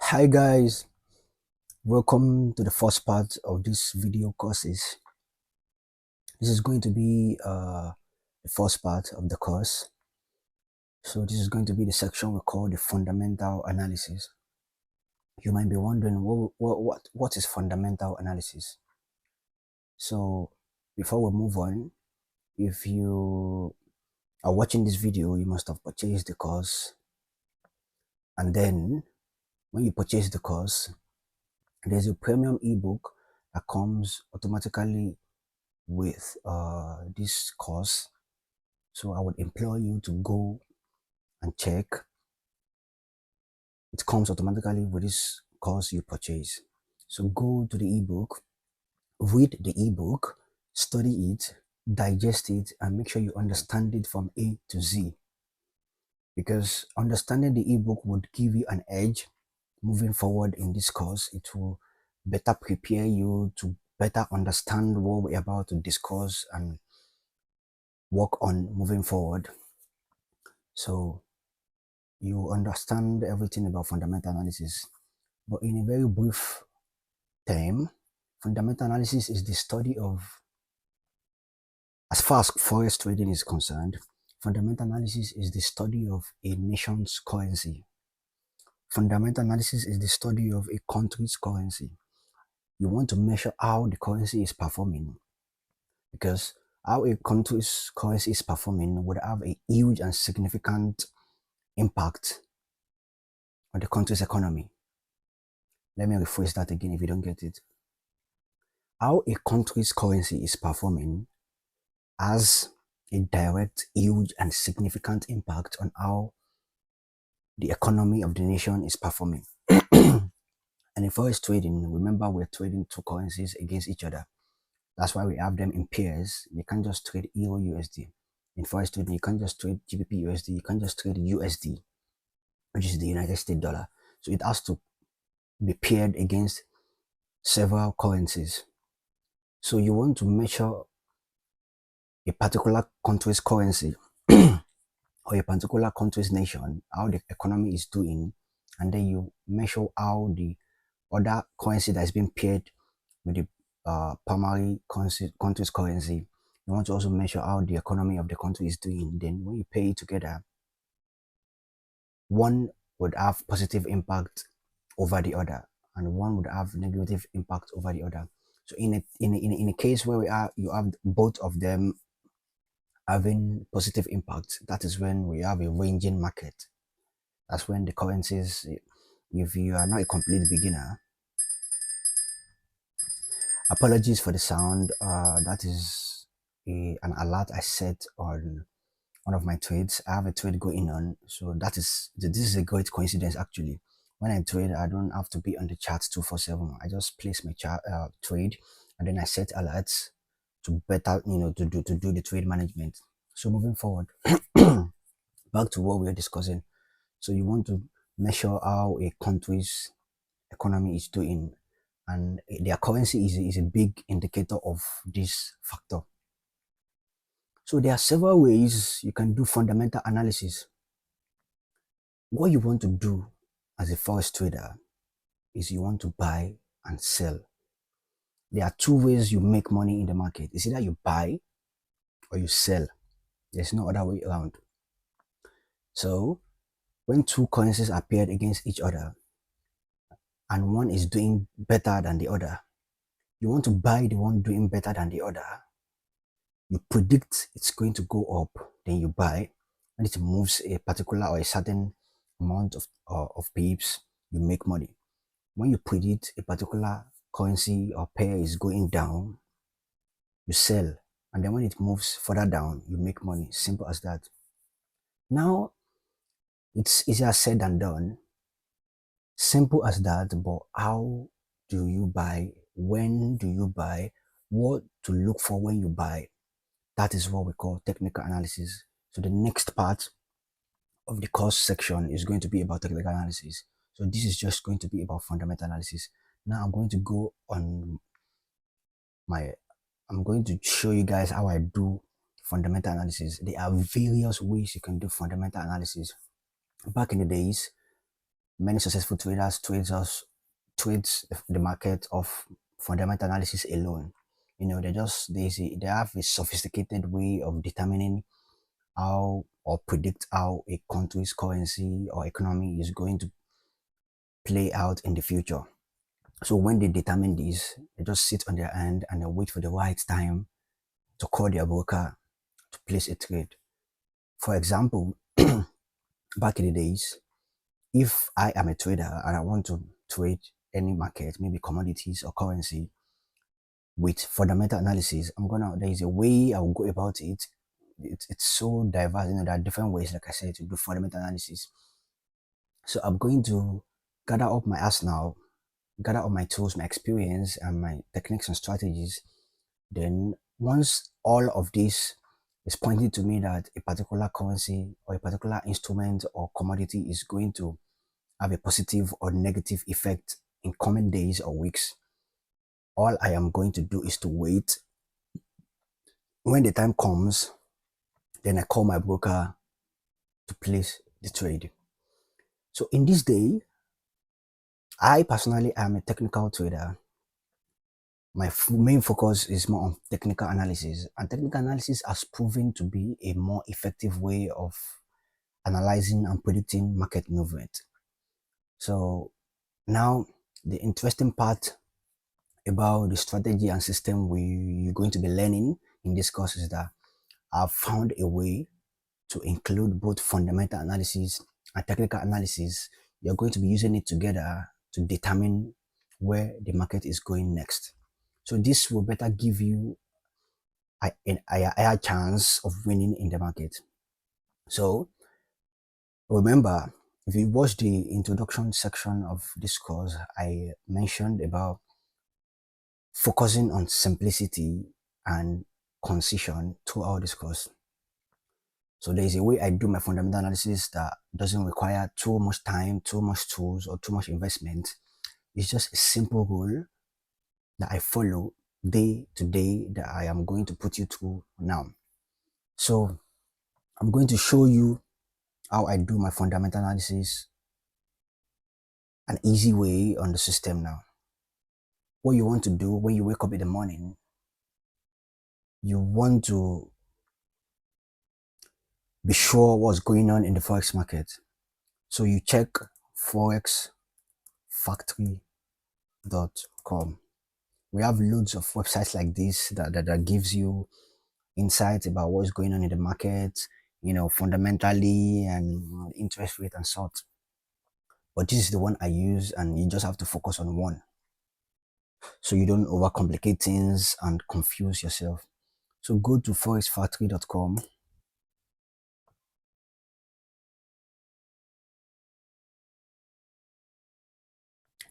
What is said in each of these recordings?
Hi guys, welcome to the first part of this video courses. This is going to be the first part of the course. So this is going to be the section we call the fundamental analysis. You might be wondering what is fundamental analysis. So before we move on, if you are watching this video, you must have purchased the course, and then when you purchase the course, there's a premium ebook that comes automatically with this course. So I would implore you to go and check. It comes automatically with this course you purchase. So go to the ebook, read the ebook, study it, digest it, and make sure you understand it from A to Z. Because understanding the ebook would give you an edge moving forward in this course. It will better prepare you to better understand what we're about to discuss and work on moving forward. So you understand everything about fundamental analysis. But in a very brief term, fundamental analysis is the study of, as far as forex trading is concerned, fundamental analysis is the study of a nation's currency. Fundamental analysis is the study of a country's currency. You want to measure how the currency is performing, because how a country's currency is performing would have a huge and significant impact on the country's economy. Let me rephrase that again if you don't get it. How a country's currency is performing has a direct, huge, and significant impact on how the economy of the nation is performing. And in forex trading, remember we're trading two currencies against each other. That's why we have them in pairs. You can't just trade Euro USD. In forex trading, you can't just trade GBP USD. You can't just trade USD, which is the United States dollar. So it has to be paired against several currencies. So you want to measure a particular country's currency or a particular country's nation, how the economy is doing, and then you measure how the other currency that is being paired with the primary country's currency. You want to also measure how the economy of the country is doing. Then when you pair it together, one would have positive impact over the other, and one would have negative impact over the other. So in a case where you have both of them having positive impact, that is when we have a ranging market. That's when the currencies, if you are not a complete beginner, apologies for the sound, that is an alert I set on one of my trades. I have a trade going on, so this is a great coincidence actually. When I trade, I don't have to be on the chart 247. I just place my trade, and then I set alerts to better, to do the trade management. So moving forward, back to what we are discussing. So you want to measure how a country's economy is doing, and their currency is a big indicator of this factor. So there are several ways you can do fundamental analysis. What you want to do as a forex trader is you want to buy and sell. There are two ways you make money in the market. It's either you buy or you sell. There's no other way around. So when two currencies are paired against each other and one is doing better than the other, you want to buy the one doing better than the other. You predict it's going to go up, then you buy. When it moves a particular or a certain amount of pips, you make money. When you predict a particular currency or pair is going down, you sell. And then when it moves further down, you make money. Simple as that. Now, it's easier said than done. Simple as that, but how do you buy? When do you buy? What to look for when you buy? That is what we call technical analysis. So the next part of the course section is going to be about technical analysis. So this is just going to be about fundamental analysis. Now I'm going to go on I'm going to show you guys how I do fundamental analysis. There are various ways you can do fundamental analysis. Back in the days, Many successful traders trades the market of fundamental analysis alone. They have a sophisticated way of determining how or predict how a country's currency or economy is going to play out in the future. So when they determine this, they just sit on their hand and they wait for the right time to call their broker to place a trade. For example, back in the days, if I am a trader and I want to trade any market, maybe commodities or currency, with fundamental analysis, there is a way I will go about it. It's so diverse, there are different ways, like I said, to do fundamental analysis. So I'm going to gather up my arsenal, gather up my tools, my experience, and my techniques and strategies. Then once all of this is pointing to me that a particular currency or a particular instrument or commodity is going to have a positive or negative effect in coming days or weeks, all I am going to do is to wait. When the time comes, then I call my broker to place the trade. So in this day, I personally am a technical trader. My main focus is more on technical analysis, and technical analysis has proven to be a more effective way of analyzing and predicting market movement. So now the interesting part about the strategy and system you're going to be learning in this course is that I've found a way to include both fundamental analysis and technical analysis. You're going to be using it together to determine where the market is going next. So this will better give you a higher chance of winning in the market. So remember, if you watch the introduction section of this course, I mentioned about focusing on simplicity and concision throughout this course. So there is a way I do my fundamental analysis that doesn't require too much time, too much tools, or too much investment. It's just a simple rule that I follow day to day that I am going to put you through now. So I'm going to show you how I do my fundamental analysis, an easy way on the system now. What you want to do when you wake up in the morning, you want to be sure what's going on in the forex market. So you check forexfactory.com. We have loads of websites like this that gives you insights about what's going on in the market, fundamentally and interest rate and sort. But this is the one I use, and you just have to focus on one, so you don't overcomplicate things and confuse yourself. So go to forexfactory.com.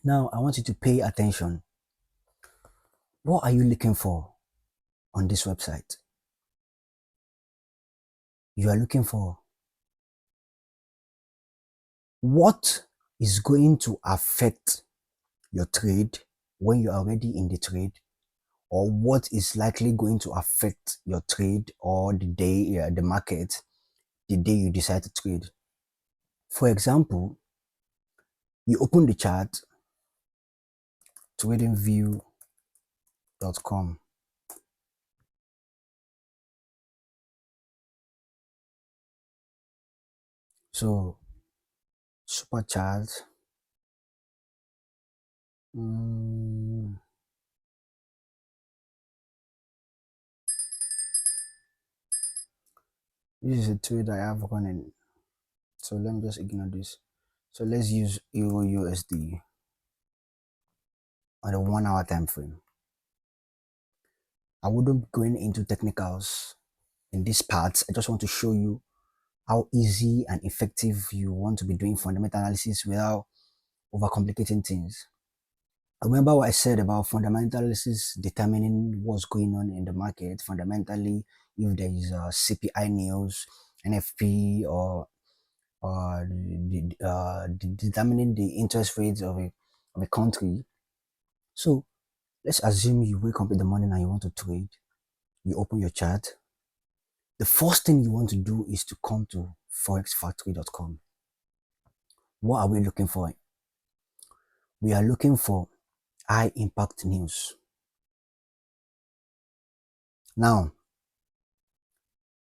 Now I want you to pay attention. What are you looking for on this website? You are looking for what is going to affect your trade when you're already in the trade, or what is likely going to affect your trade or the market the day you decide to trade. For example, you open the chart, tradingview.com. So super chart. This is a trade I have running. So let me just ignore this. So let's use Euro USD on a 1 hour time frame. I wouldn't be going into technicals in this part. I just want to show you how easy and effective you want to be doing fundamental analysis without overcomplicating things. Remember what I said about fundamental analysis determining what's going on in the market. Fundamentally, if there is a CPI news, NFP, or determining the interest rates of a country. So let's assume you wake up in the morning and you want to trade. You open your chart. The first thing you want to do is to come to forexfactory.com. What are we looking for? We are looking for high impact news. Now,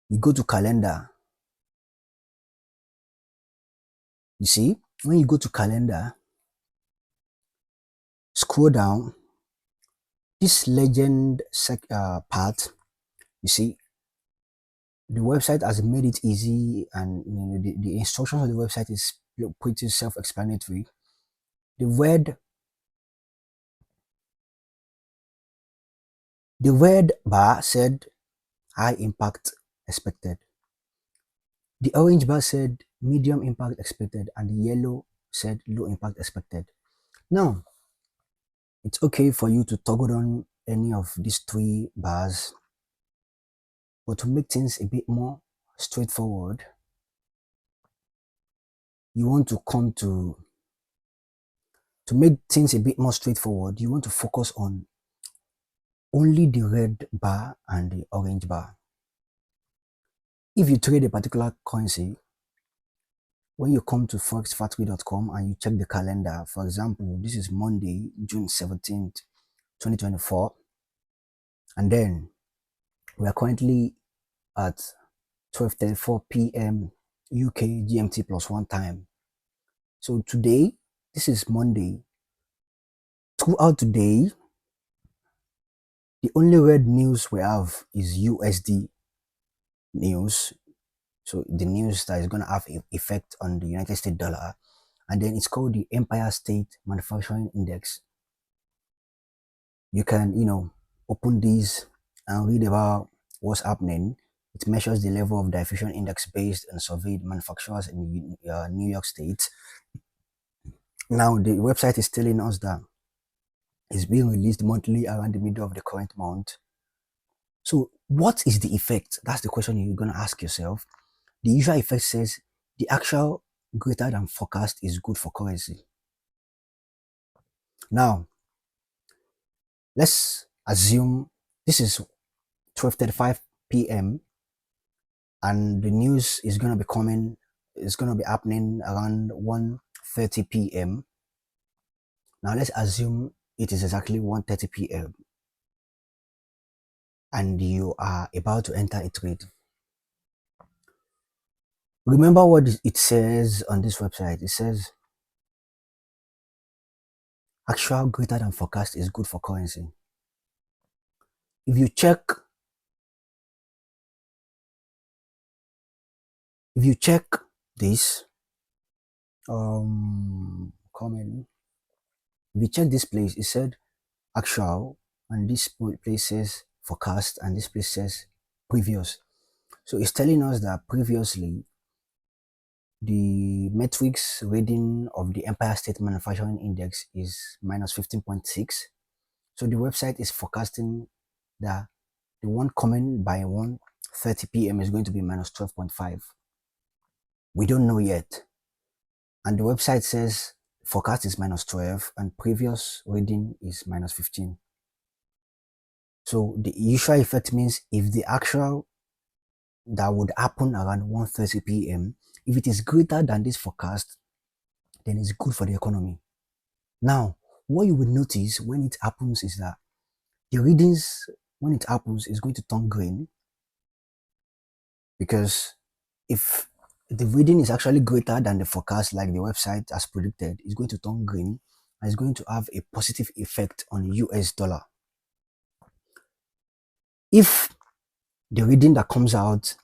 you go to calendar. You see, when you go to calendar, scroll down, this legend part, you see, the website has made it easy, and the instructions of the website is pretty self-explanatory. The red bar said high impact expected. The orange bar said medium impact expected, and the yellow said low impact expected. Now, it's okay for you to toggle on any of these three bars, but to make things a bit more straightforward, you want to make things a bit more straightforward, you want to focus on only the red bar and the orange bar. If you trade a particular currency, when you come to forexfactory.com and you check the calendar, for example, this is Monday, June 17th, 2024, and then we are currently at 12:34 p.m. UK GMT +1 time. So today, this is Monday. Throughout today, the only red news we have is USD news. So the news that is going to have an effect on the United States dollar. And then it's called the Empire State Manufacturing Index. You can, open these and read about what's happening. It measures the level of diffusion index based on surveyed manufacturers in New York State. Now, the website is telling us that it's being released monthly around the middle of the current month. So what is the effect? That's the question you're going to ask yourself. The usual effect says the actual greater than forecast is good for currency. Now, let's assume this is 12:35 p.m. and the news is going to be happening around 1:30 p.m. Now let's assume it is exactly 1:30 p.m. and you are about to enter a trade. Remember what it says on this website. It says actual greater than forecast is good for currency. If you check this comment, if you check this place, it said actual, and this place says forecast, and this place says previous. So it's telling us that previously the metrics reading of the Empire State Manufacturing Index is minus 15.6. So the website is forecasting that the one coming by 1:30 p.m. is going to be minus 12.5. We don't know yet. And the website says forecast is minus 12 and previous reading is minus 15. So the usual effect means if the actual that would happen around 1:30 p.m., if it is greater than this forecast, then it's good for the economy. Now, what you will notice when it happens is that the readings, when it happens, is going to turn green, because if the reading is actually greater than the forecast, like the website has predicted, it's going to turn green and it's going to have a positive effect on the US dollar. If the reading that comes out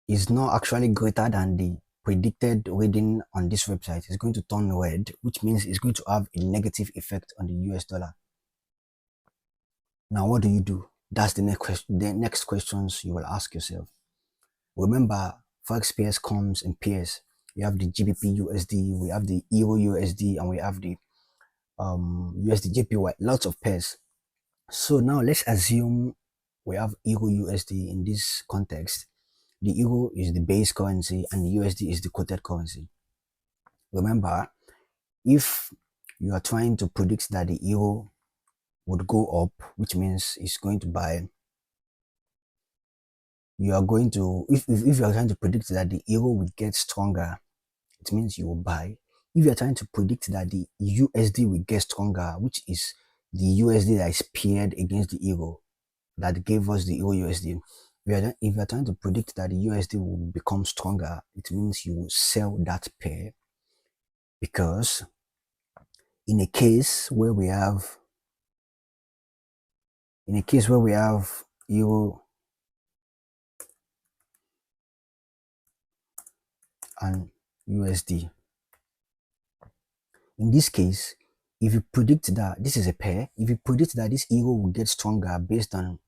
is not actually greater than the predicted reading on this website, it's going to turn red, which means it's going to have a negative effect on the US dollar. Now, what do you do? That's the next questions you will ask yourself. Remember, Forex pairs comes in pairs. We have the GBP USD, we have the Euro USD, and we have the USD JPY, lots of pairs. So now let's assume we have Euro USD in this context. The Euro is the base currency and the USD is the quoted currency. Remember, if you are trying to predict that the Euro would go up, which means it's going to buy, you are going to, if you are trying to predict that the Euro would get stronger, it means you will buy. If you're trying to predict that the USD will get stronger, which is the USD that is paired against the euro, that gave us the euro USD. If you're trying to predict that the USD will become stronger, it means you will sell that pair, because in a case where we have euro and USD, in this case, if you predict that this is a pair, if you predict that this euro will get stronger based on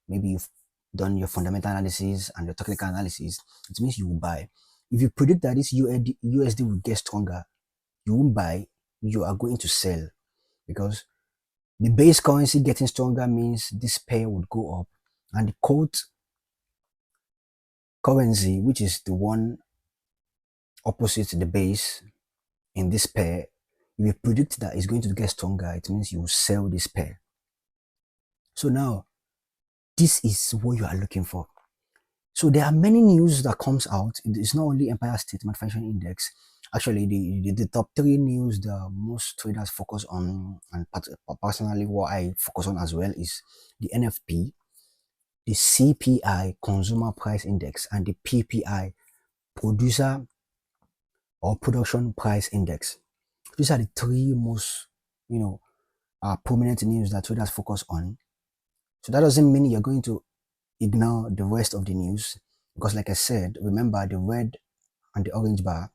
maybe you've done your fundamental analysis and your technical analysis, it means you will buy. If you predict that this USD will get stronger, you won't buy, you are going to sell, because the base currency getting stronger means this pair would go up, and the quote currency, which is the one opposite the base in this pair, if you predict that it's going to get stronger, it means you will sell this pair. So now, this is what you are looking for. So there are many news that comes out. It's not only Empire State Manufacturing Index. Actually, the top 3 news that most traders focus on, and personally what I focus on as well, is the NFP, the CPI, Consumer Price Index, and the PPI, Producer or Production Price Index. These are the 3 most, prominent news that traders focus on. So that doesn't mean you're going to ignore the rest of the news, because like I said, remember the red and the orange bar.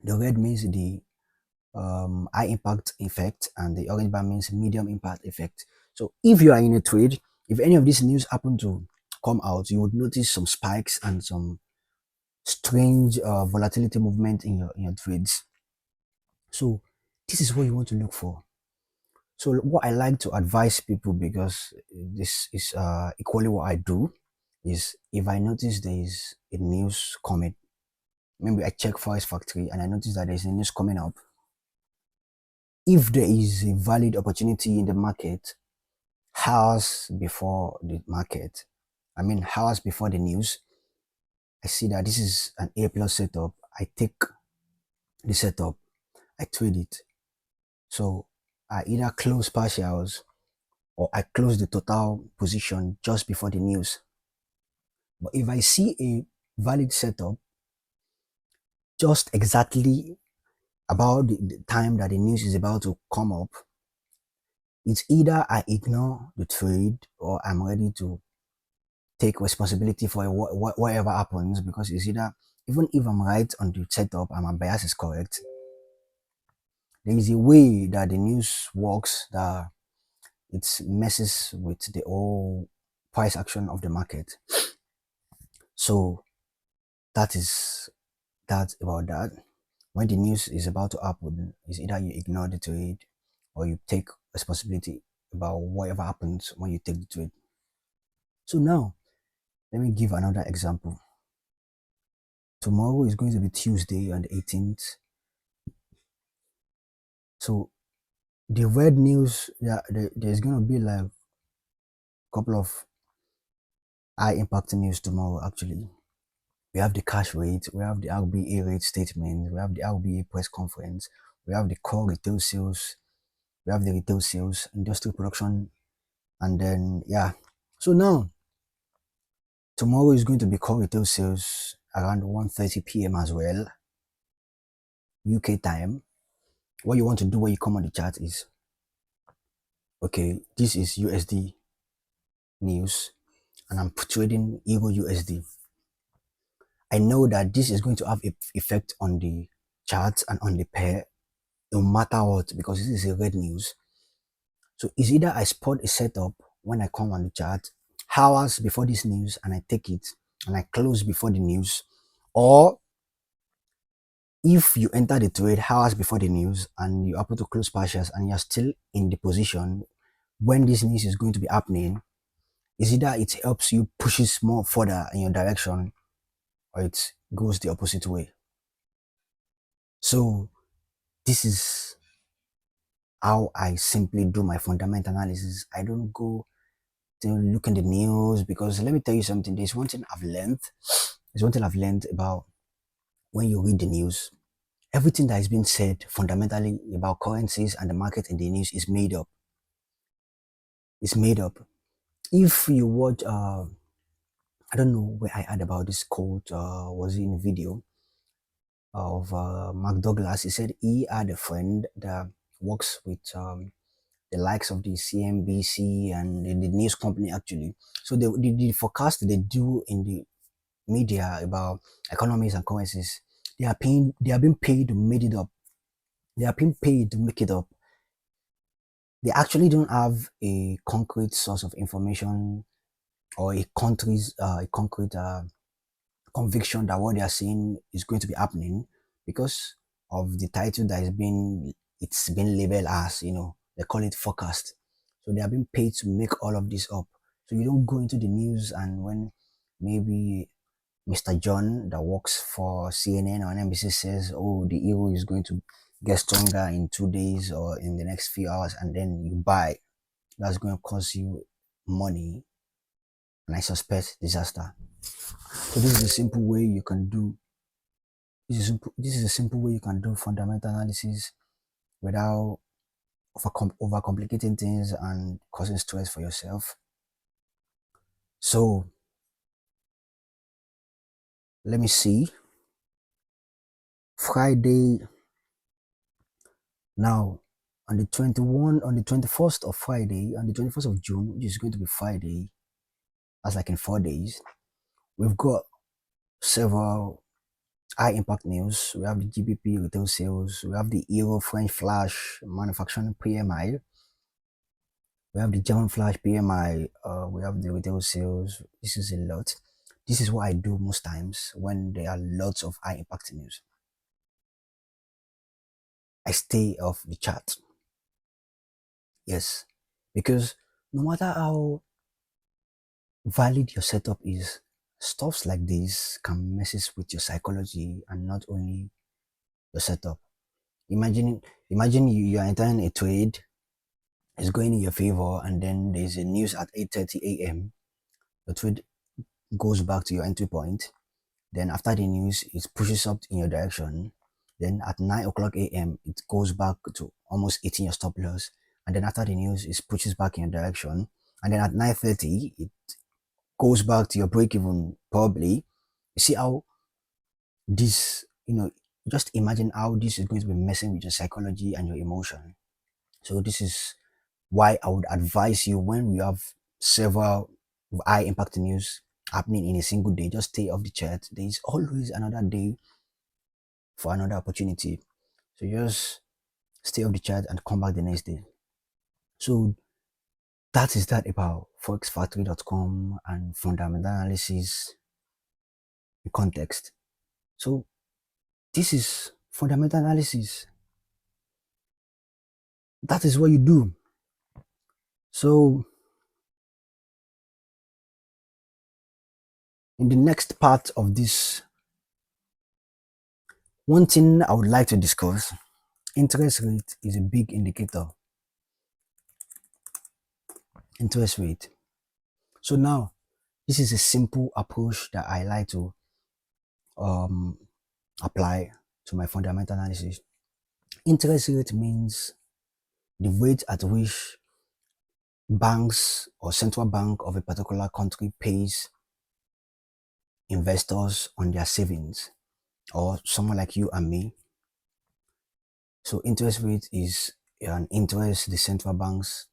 The red means the high impact effect, and the orange bar means medium impact effect. So if you are in a trade, if any of these news happen to come out, you would notice some spikes and some strange volatility movement in your trades. So this is what you want to look for. So what I like to advise people, because this is equally what I do, is if I notice there is a news coming, maybe I check Forex Factory and I notice that there's a news coming up. If there is a valid opportunity in the market hours before the hours before the news, I see that this is an A plus setup, I take the setup, I trade it. So I either close partials or I close the total position just before the news. But if I see a valid setup just exactly about the time that the news is about to come up, it's either I ignore the trade or I'm ready to take responsibility for whatever happens, because it's either, even if I'm right on the setup and my bias is correct, there is a way that the news works that it messes with the whole price action of the market. So that is that about that. When the news is about to happen, it's either you ignore the trade or you take responsibility about whatever happens when you take the trade. So now, let me give another example. Tomorrow is going to be Tuesday on the 18th. So the red news, there's going to be like a couple of high impact news tomorrow. Actually, we have the cash rate, we have the RBA rate statement, we have the RBA press conference, we have the core retail sales, we have the retail sales, industrial production, and then so now tomorrow is going to be core retail sales around 1:30 p.m. as well, UK time. What you want to do when you come on the chart is, okay, this is USD news and I'm trading Euro USD. I know that this is going to have an effect on the chart and on the pair no matter what, because this is a red news. So it's either I spot a setup when I come on the chart hours before this news and I take it and I close before the news, or if you enter the trade hours before the news and you happen to close partials and you're still in the position when this news is going to be happening, is either it helps you pushes more further in your direction or it goes the opposite way. So this is how I simply do my fundamental analysis. I don't go to look in the news, because let me tell you something. There's one thing I've learned about when you read the news. everything that is being said fundamentally about currencies and the market in the news is made up. It's made up. If you watch, I don't know where I heard about this quote, was it in a video of Mark Douglas? He said he had a friend that works with the likes of the CNBC and the news company actually. So the forecast they do in the media about economies and currencies, they are being paid to make it up. They are being paid to make it up. They actually don't have a concrete source of information or a concrete conviction that what they are saying is going to be happening because of the title that is being it's been labeled as, they call it forecast. So they are being paid to make all of this up. So you don't go into the news and when maybe Mr. John that works for CNN or NBC says, oh, the euro is going to get stronger in 2 days or in the next few hours, and then you buy, that's going to cost you money and I suspect disaster. So this is a simple way you can do this is a simple way you can do fundamental analysis without overcomplicating things and causing stress for yourself. So let me see. Friday now on the 21st of Friday, on the 21st of June, which is going to be Friday, that's like in 4 days, we've got several high impact news. We have the GBP retail sales, we have the Euro French Flash manufacturing PMI, we have the German Flash PMI, we have the retail sales. This is a lot. This is what I do most times when there are lots of high impact news. I stay off the chart. Yes, because no matter how valid your setup is, stuffs like this can messes with your psychology and not only your setup. Imagine you are entering a trade, it's going in your favor, and then there's a news at 8:30 a.m. The trade goes back to your entry point. Then after the news, it pushes up in your direction. Then at 9 o'clock a.m., it goes back to almost hitting your stop loss. And then after the news, it pushes back in your direction. And then at 9:30, it goes back to your break even probably. You see how this, just imagine how this is going to be messing with your psychology and your emotion. So this is why I would advise you when we have several high impact news happening in a single day, just stay off the chart. There is always another day for another opportunity. So just stay off the chart and come back the next day. So that is that about forexfactory.com and fundamental analysis in context. So this is fundamental analysis. That is what you do. So in the next part of this, one thing I would like to discuss, interest rate is a big indicator. Interest rate. So now, this is a simple approach that I like to apply to my fundamental analysis. Interest rate means the rate at which banks or central bank of a particular country pays investors on their savings, or someone like you and me. So interest rate is an interest the central banks,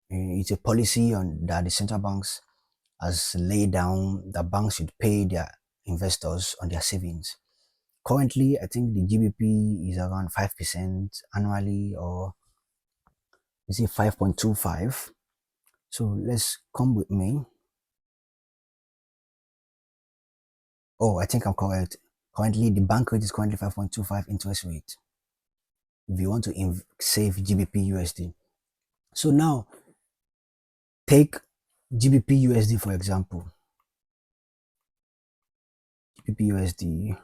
it's a policy on that the central banks has laid down that banks should pay their investors on their savings. Currently, I think the GBP is around 5% annually, or is it 5.25? So let's come with me. Oh, I think I'm correct. Currently, the bank rate is currently 5.25 interest rate if you want to save GBP USD. So now, take GBP USD for example. GBP USD.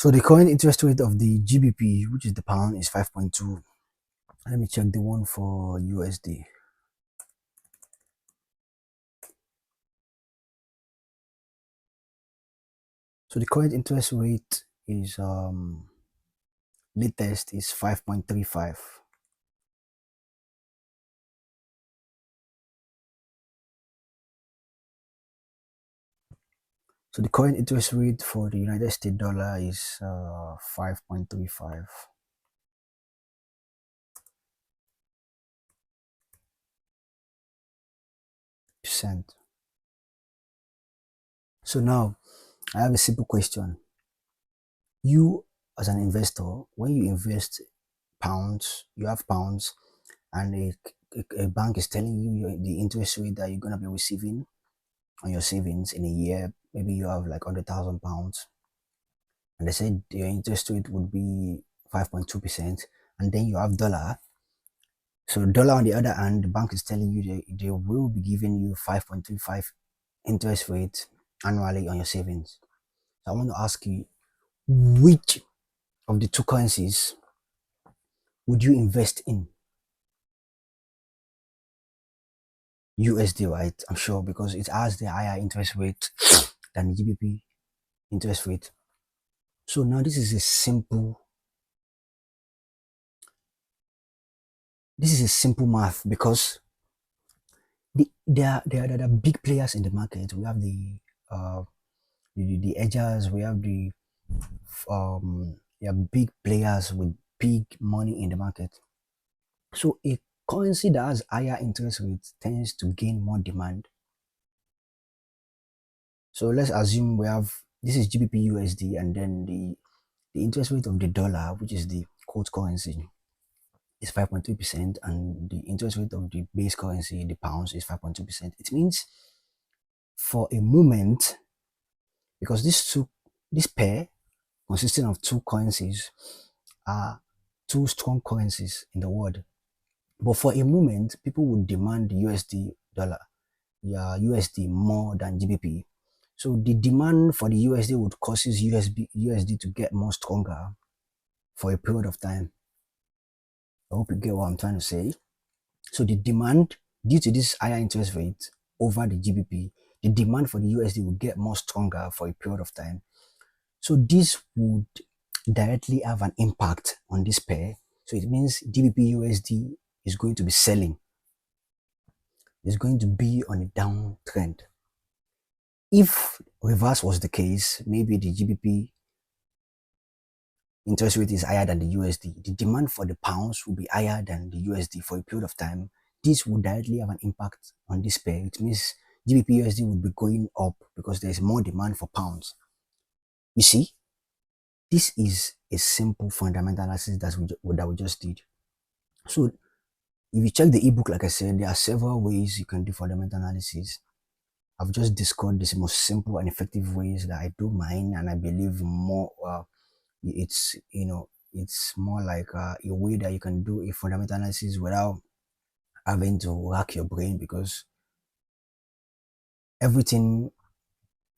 So the current interest rate of the GBP, which is the pound, is 5.2. Let me check the one for USD. So the current interest rate is latest is 5.35. So the current interest rate for the United States dollar is 5.35%. So now I have a simple question. You as an investor, when you invest pounds, you have pounds, and a bank is telling you the interest rate that you're going to be receiving on your savings in a year. Maybe you have like £100,000, and they said your interest rate would be 5.2%, and then you have dollar. So dollar on the other hand, the bank is telling you they will be giving you 5.35 interest rate annually on your savings. So I want to ask you, which of the two currencies would you invest in? USD, right? I'm sure, because it has the higher interest rate than the GBP interest rate. So now this is a simple math, because there are big players in the market. We have the edgers, we have the big players with big money in the market. So a currency that has higher interest rates tends to gain more demand. So let's assume we have, this is GBP USD, and then the interest rate of the dollar, which is the quote currency, is 5.3%, and the interest rate of the base currency, the pounds, is 5.2%. It means for a moment, because this pair consisting of two currencies are two strong currencies in the world, but for a moment people would demand USD dollar, USD more than GBP. So the demand for the USD would causes USD to get more stronger for a period of time. I hope you get what I'm trying to say. So the demand, due to this higher interest rate over the GBP, the demand for the USD will get more stronger for a period of time. So this would directly have an impact on this pair. So it means GBP USD is going to be selling. It's going to be on a downtrend. If reverse was the case, maybe the GBP interest rate is higher than the USD, the demand for the pounds will be higher than the USD for a period of time. This would directly have an impact on this pair. It means GBP USD would be going up because there is more demand for pounds. You see, this is a simple fundamental analysis that we just did. So if you check the ebook, like I said, there are several ways you can do fundamental analysis. I've just discovered the most simple and effective ways that I do mine, and I believe more it's it's more like a way that you can do a fundamental analysis without having to rack your brain, because everything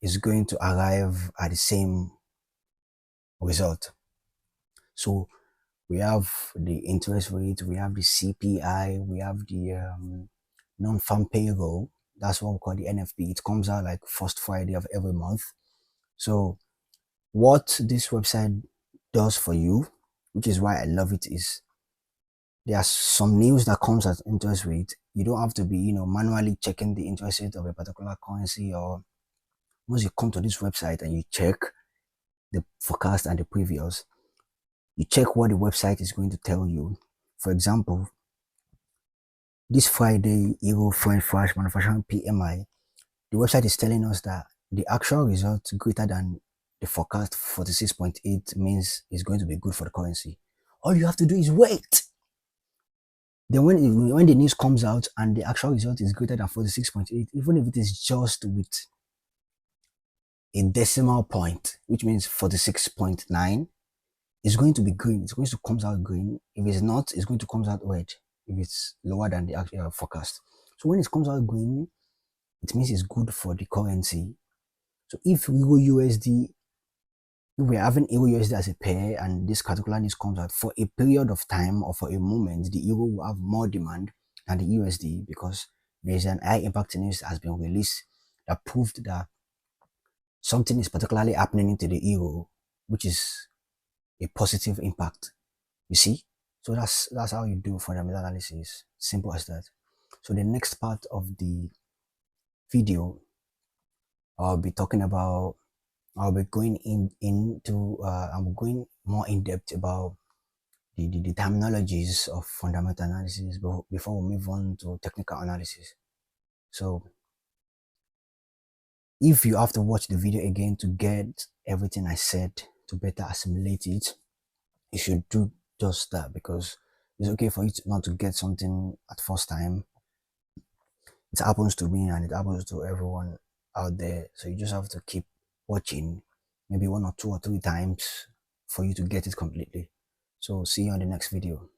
is going to arrive at the same result. So we have the interest rate, we have the CPI, we have the non-farm payroll. That's what we call the NFP. It comes out like first Friday of every month. So what this website does for you, which is why I love it, is there are some news that comes at interest rate. You don't have to be manually checking the interest rate of a particular currency. Or once you come to this website and you check the forecast and the previous, you check what the website is going to tell you. For example, this Friday, Euro French Flash Manufacturing PMI, the website is telling us that the actual result greater than the forecast 46.8 means it's going to be good for the currency. All you have to do is wait. Then when the news comes out and the actual result is greater than 46.8, even if it is just with a decimal point, which means 46.9, it's going to be green. It's going to come out green. If it's not, it's going to come out red if it's lower than the actual forecast. So when it comes out green, it means it's good for the currency. So if Euro USD if we're having Euro USD as a pair and this particular news comes out for a period of time or for a moment, the Euro will have more demand than the USD because there's an high impact news that has been released that proved that something is particularly happening to the Euro, which is a positive impact. You see? So that's how you do fundamental analysis. Simple as that. So the next part of the video, I'll be talking about I'll be going into I'm going more in depth about the terminologies of fundamental analysis before we move on to technical analysis. So if you have to watch the video again to get everything I said to better assimilate it, you should do just that because it's okay for you not to get something at first time. It happens to me and it happens to everyone out there. So you just have to keep watching maybe 1 or 2 or 3 times for you to get it completely. So see you on the next video.